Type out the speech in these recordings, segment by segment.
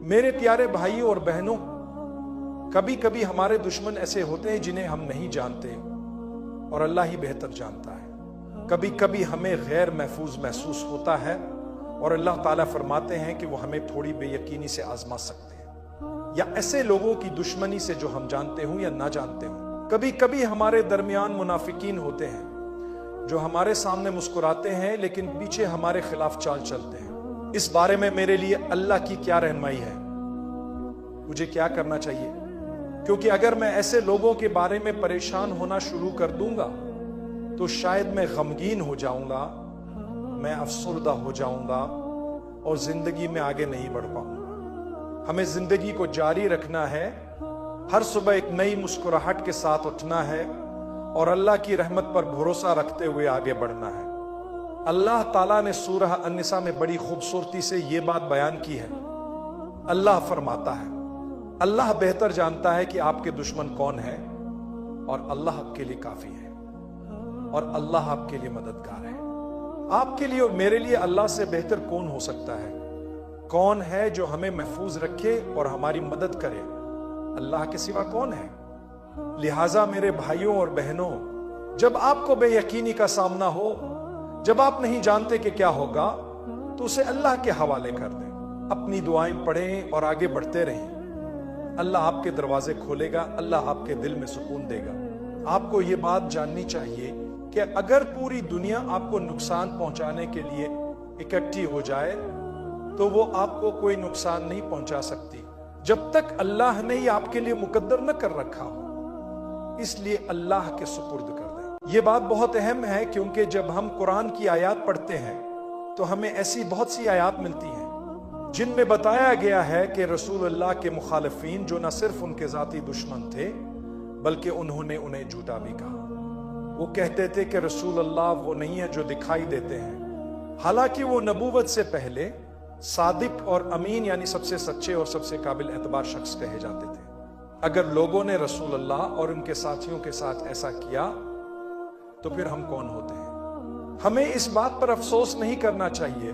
میرے پیارے بھائیوں اور بہنوں، کبھی کبھی ہمارے دشمن ایسے ہوتے ہیں جنہیں ہم نہیں جانتے اور اللہ ہی بہتر جانتا ہے۔ کبھی کبھی ہمیں غیر محفوظ محسوس ہوتا ہے اور اللہ تعالیٰ فرماتے ہیں کہ وہ ہمیں تھوڑی بے یقینی سے آزما سکتے ہیں، یا ایسے لوگوں کی دشمنی سے جو ہم جانتے ہوں یا نہ جانتے ہوں۔ کبھی کبھی ہمارے درمیان منافقین ہوتے ہیں جو ہمارے سامنے مسکراتے ہیں لیکن پیچھے ہمارے خلاف چال چلتے ہیں۔ اس بارے میں میرے لیے اللہ کی کیا رہنمائی ہے؟ مجھے کیا کرنا چاہیے؟ کیونکہ اگر میں ایسے لوگوں کے بارے میں پریشان ہونا شروع کر دوں گا تو شاید میں غمگین ہو جاؤں گا، میں افسردہ ہو جاؤں گا اور زندگی میں آگے نہیں بڑھ پاؤں گا۔ ہمیں زندگی کو جاری رکھنا ہے، ہر صبح ایک نئی مسکراہٹ کے ساتھ اٹھنا ہے اور اللہ کی رحمت پر بھروسہ رکھتے ہوئے آگے بڑھنا ہے۔ اللہ تعالیٰ نے سورہ النساء میں بڑی خوبصورتی سے یہ بات بیان کی ہے۔ اللہ فرماتا ہے، اللہ بہتر جانتا ہے کہ آپ کے دشمن کون ہیں اور اللہ آپ کے لیے کافی ہے اور اللہ آپ کے لیے مددگار ہے۔ آپ کے لیے اور میرے لیے اللہ سے بہتر کون ہو سکتا ہے؟ کون ہے جو ہمیں محفوظ رکھے اور ہماری مدد کرے؟ اللہ کے سوا کون ہے؟ لہٰذا میرے بھائیوں اور بہنوں، جب آپ کو بے یقینی کا سامنا ہو، جب آپ نہیں جانتے کہ کیا ہوگا، تو اسے اللہ کے حوالے کر دیں، اپنی دعائیں پڑھیں اور آگے بڑھتے رہیں۔ اللہ آپ کے دروازے کھولے گا، اللہ آپ کے دل میں سکون دے گا۔ آپ کو یہ بات جاننی چاہیے کہ اگر پوری دنیا آپ کو نقصان پہنچانے کے لیے اکٹھی ہو جائے تو وہ آپ کو کوئی نقصان نہیں پہنچا سکتی جب تک اللہ نے یہ آپ کے لیے مقدر نہ کر رکھا ہو۔ اس لیے اللہ کے سپرد کر دیں۔ یہ بات بہت اہم ہے کیونکہ جب ہم قرآن کی آیات پڑھتے ہیں تو ہمیں ایسی بہت سی آیات ملتی ہیں جن میں بتایا گیا ہے کہ رسول اللہ کے مخالفین جو نہ صرف ان کے ذاتی دشمن تھے بلکہ انہوں نے انہیں جھوٹا بھی کہا۔ وہ کہتے تھے کہ رسول اللہ وہ نہیں ہے جو دکھائی دیتے ہیں، حالانکہ وہ نبوت سے پہلے صادق اور امین یعنی سب سے سچے اور سب سے قابل اعتبار شخص کہے جاتے تھے۔ اگر لوگوں نے رسول اللہ اور ان کے ساتھیوں کے ساتھ ایسا کیا تو پھر ہم کون ہوتے ہیں؟ ہمیں اس بات پر افسوس نہیں کرنا چاہیے،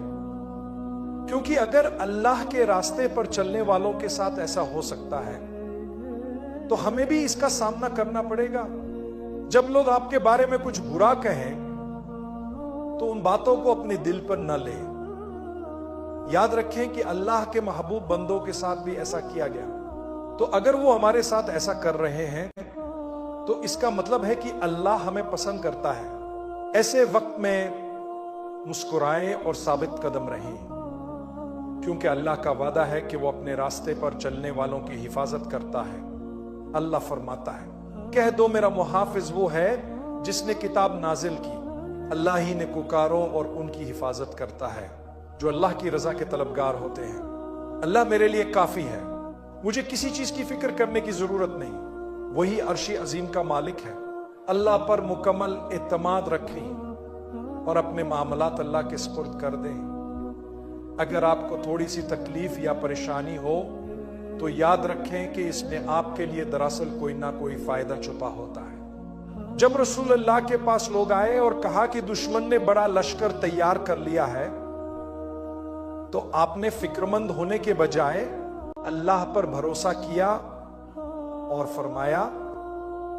کیونکہ اگر اللہ کے راستے پر چلنے والوں کے ساتھ ایسا ہو سکتا ہے تو ہمیں بھی اس کا سامنا کرنا پڑے گا۔ جب لوگ آپ کے بارے میں کچھ برا کہیں تو ان باتوں کو اپنے دل پر نہ لیں۔ یاد رکھیں کہ اللہ کے محبوب بندوں کے ساتھ بھی ایسا کیا گیا، تو اگر وہ ہمارے ساتھ ایسا کر رہے ہیں تو اس کا مطلب ہے کہ اللہ ہمیں پسند کرتا ہے۔ ایسے وقت میں مسکرائیں اور ثابت قدم رہیں، کیونکہ اللہ کا وعدہ ہے کہ وہ اپنے راستے پر چلنے والوں کی حفاظت کرتا ہے۔ اللہ فرماتا ہے، کہہ دو میرا محافظ وہ ہے جس نے کتاب نازل کی، اللہ ہی نے پکاروں اور ان کی حفاظت کرتا ہے جو اللہ کی رضا کے طلبگار ہوتے ہیں۔ اللہ میرے لیے کافی ہے، مجھے کسی چیز کی فکر کرنے کی ضرورت نہیں۔ وہی عرش عظیم کا مالک ہے۔ اللہ پر مکمل اعتماد رکھیں اور اپنے معاملات اللہ کے سپرد کر دیں۔ اگر آپ کو تھوڑی سی تکلیف یا پریشانی ہو تو یاد رکھیں کہ اس میں آپ کے لیے دراصل کوئی نہ کوئی فائدہ چھپا ہوتا ہے۔ جب رسول اللہ کے پاس لوگ آئے اور کہا کہ دشمن نے بڑا لشکر تیار کر لیا ہے، تو آپ نے فکرمند ہونے کے بجائے اللہ پر بھروسہ کیا اور فرمایا،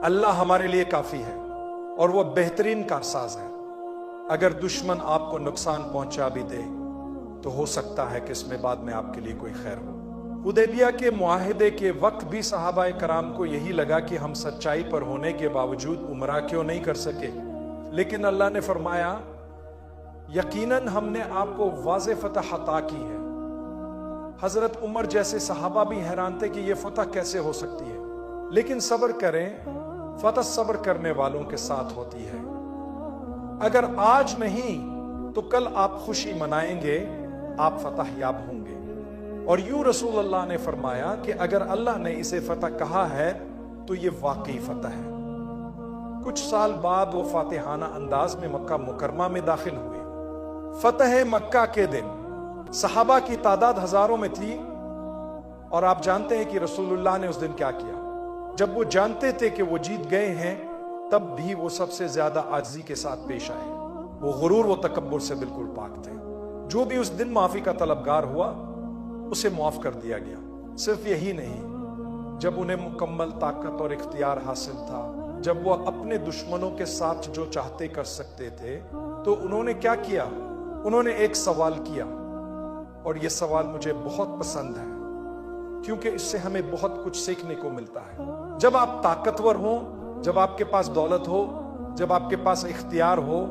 اللہ ہمارے لیے کافی ہے اور وہ بہترین کارساز ہے۔ اگر دشمن آپ کو نقصان پہنچا بھی دے تو ہو سکتا ہے کہ اس میں بعد میں آپ کے لیے کوئی خیر ہو۔ حدیبیہ کے معاہدے کے وقت بھی صحابہ کرام کو یہی لگا کہ ہم سچائی پر ہونے کے باوجود عمرہ کیوں نہیں کر سکے، لیکن اللہ نے فرمایا، یقیناً ہم نے آپ کو واضح فتح عطا کی ہے۔ حضرت عمر جیسے صحابہ بھی حیران تھے کہ یہ فتح کیسے ہو سکتی ہے، لیکن صبر کریں، فتح صبر کرنے والوں کے ساتھ ہوتی ہے۔ اگر آج نہیں تو کل آپ خوشی منائیں گے، آپ فتح یاب ہوں گے۔ اور یوں رسول اللہ نے فرمایا کہ اگر اللہ نے اسے فتح کہا ہے تو یہ واقعی فتح ہے۔ کچھ سال بعد وہ فاتحانہ انداز میں مکہ مکرمہ میں داخل ہوئے۔ فتح مکہ کے دن صحابہ کی تعداد ہزاروں میں تھی، اور آپ جانتے ہیں کہ رسول اللہ نے اس دن کیا کیا۔ جب وہ جانتے تھے کہ وہ جیت گئے ہیں تب بھی وہ سب سے زیادہ عاجزی کے ساتھ پیش آئے۔ وہ غرور و تکبر سے بالکل پاک تھے۔ جو بھی اس دن معافی کا طلبگار ہوا اسے معاف کر دیا گیا۔ صرف یہی نہیں، جب انہیں مکمل طاقت اور اختیار حاصل تھا، جب وہ اپنے دشمنوں کے ساتھ جو چاہتے کر سکتے تھے، تو انہوں نے کیا کیا؟ انہوں نے ایک سوال کیا، اور یہ سوال مجھے بہت پسند ہے کیونکہ اس سے ہمیں بہت کچھ سیکھنے کو ملتا ہے۔ جب آپ طاقتور ہوں، جب آپ کے پاس دولت ہو، جب آپ کے پاس اختیار ہو،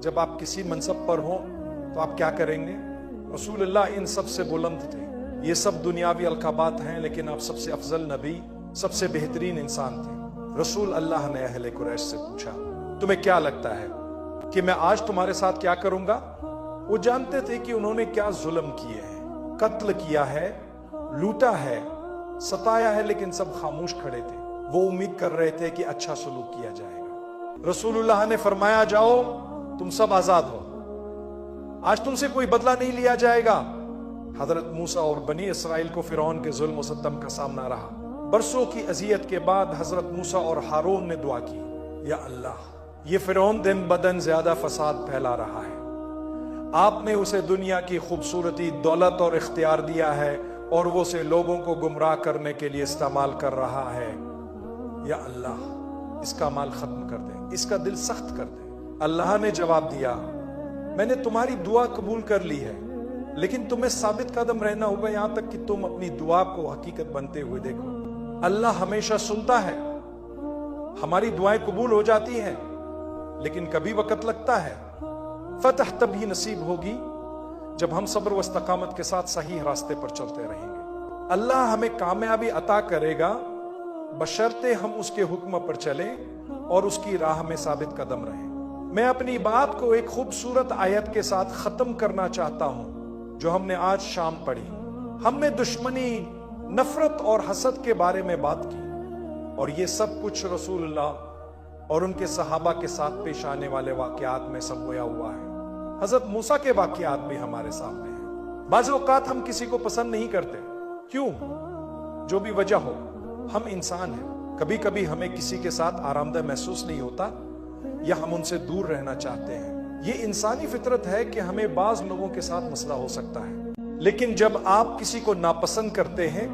جب آپ کسی منصب پر ہوں، تو آپ کیا کریں گے؟ رسول اللہ ان سب سے بلند تھے۔ یہ سب دنیاوی القابات ہیں، لیکن آپ سب سے افضل نبی، سب سے بہترین انسان تھے۔ رسول اللہ نے اہل قریش سے پوچھا، تمہیں کیا لگتا ہے کہ میں آج تمہارے ساتھ کیا کروں گا؟ وہ جانتے تھے کہ انہوں نے کیا ظلم کیے ہیں، قتل کیا ہے، لوٹا ہے، ستایا ہے، لیکن سب خاموش کھڑے تھے۔ وہ امید کر رہے تھے کہ اچھا سلوک کیا جائے گا۔ رسول اللہ نے فرمایا، جاؤ، تم سب آزاد ہو، آج تم سے کوئی بدلہ نہیں لیا جائے گا۔ حضرت موسیٰ اور بنی اسرائیل کو فرعون کے ظلم و ستم کا سامنا رہا۔ برسوں کی اذیت کے بعد حضرت موسیٰ اور ہارون نے دعا کی، یا اللہ، یہ فرعون دن بدن زیادہ فساد پھیلا رہا ہے، آپ نے اسے دنیا کی خوبصورتی، دولت اور اختیار دیا ہے، اور وہ اسے لوگوں کو گمراہ کرنے کے لیے استعمال کر رہا ہے۔ یا اللہ، اس کا مال ختم کر دے، اس کا دل سخت کر دے۔ اللہ نے جواب دیا، میں نے تمہاری دعا قبول کر لی ہے، لیکن تمہیں ثابت قدم رہنا ہوگا یہاں تک کہ تم اپنی دعا کو حقیقت بنتے ہوئے دیکھو۔ اللہ ہمیشہ سنتا ہے، ہماری دعائیں قبول ہو جاتی ہیں، لیکن کبھی وقت لگتا ہے۔ فتح تبھی نصیب ہوگی جب ہم صبر و استقامت کے ساتھ صحیح راستے پر چلتے رہیں گے۔ اللہ ہمیں کامیابی عطا کرے گا بشرطے ہم اس کے حکم پر چلیں اور اس کی راہ میں ثابت قدم رہیں۔ میں اپنی بات کو ایک خوبصورت آیت کے ساتھ ختم کرنا چاہتا ہوں جو ہم نے آج شام پڑھی۔ ہم نے دشمنی، نفرت اور حسد کے بارے میں بات کی، اور یہ سب کچھ رسول اللہ اور ان کے صحابہ کے ساتھ پیش آنے والے واقعات میں سمویا ہوا ہے۔ حضرت موسیٰ کے واقعات بھی ہمارے سامنے ہیں۔ بعض اوقات ہم کسی کو پسند نہیں کرتے، کیوں؟ جو بھی وجہ ہو، ہم انسان ہیں، کبھی کبھی ہمیں کسی کے ساتھ آرام دہ محسوس نہیں ہوتا، یا ہم ان سے دور رہنا چاہتے ہیں۔ یہ انسانی فطرت ہے کہ ہمیں بعض لوگوں کے ساتھ مسئلہ ہو سکتا ہے، لیکن جب آپ کسی کو ناپسند کرتے ہیں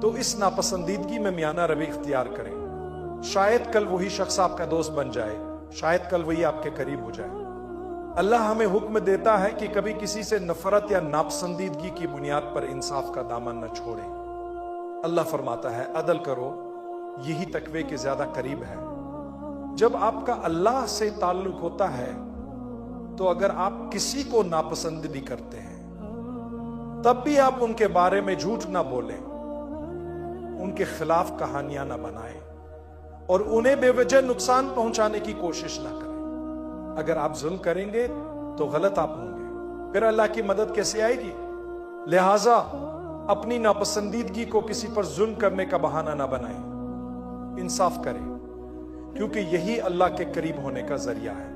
تو اس ناپسندیدگی میں میانہ روی اختیار کریں۔ شاید کل وہی شخص آپ کا دوست بن جائے، شاید کل وہی آپ کے قریب ہو جائے۔ اللہ ہمیں حکم دیتا ہے کہ کبھی کسی سے نفرت یا ناپسندیدگی کی بنیاد پر انصاف کا دامن نہ چھوڑیں۔ اللہ فرماتا ہے، عدل کرو، یہی تقوی کے زیادہ قریب ہے۔ جب آپ کا اللہ سے تعلق ہوتا ہے تو اگر آپ کسی کو ناپسند بھی کرتے ہیں تب بھی آپ ان کے بارے میں جھوٹ نہ بولیں، ان کے خلاف کہانیاں نہ بنائیں، اور انہیں بے وجہ نقصان پہنچانے کی کوشش نہ کریں۔ اگر آپ ظلم کریں گے تو غلط آپ ہوں گے، پھر اللہ کی مدد کیسے آئے گی؟ لہٰذا اپنی ناپسندیدگی کو کسی پر ظلم کرنے کا بہانہ نہ بنائیں، انصاف کریں، کیونکہ یہی اللہ کے قریب ہونے کا ذریعہ ہے۔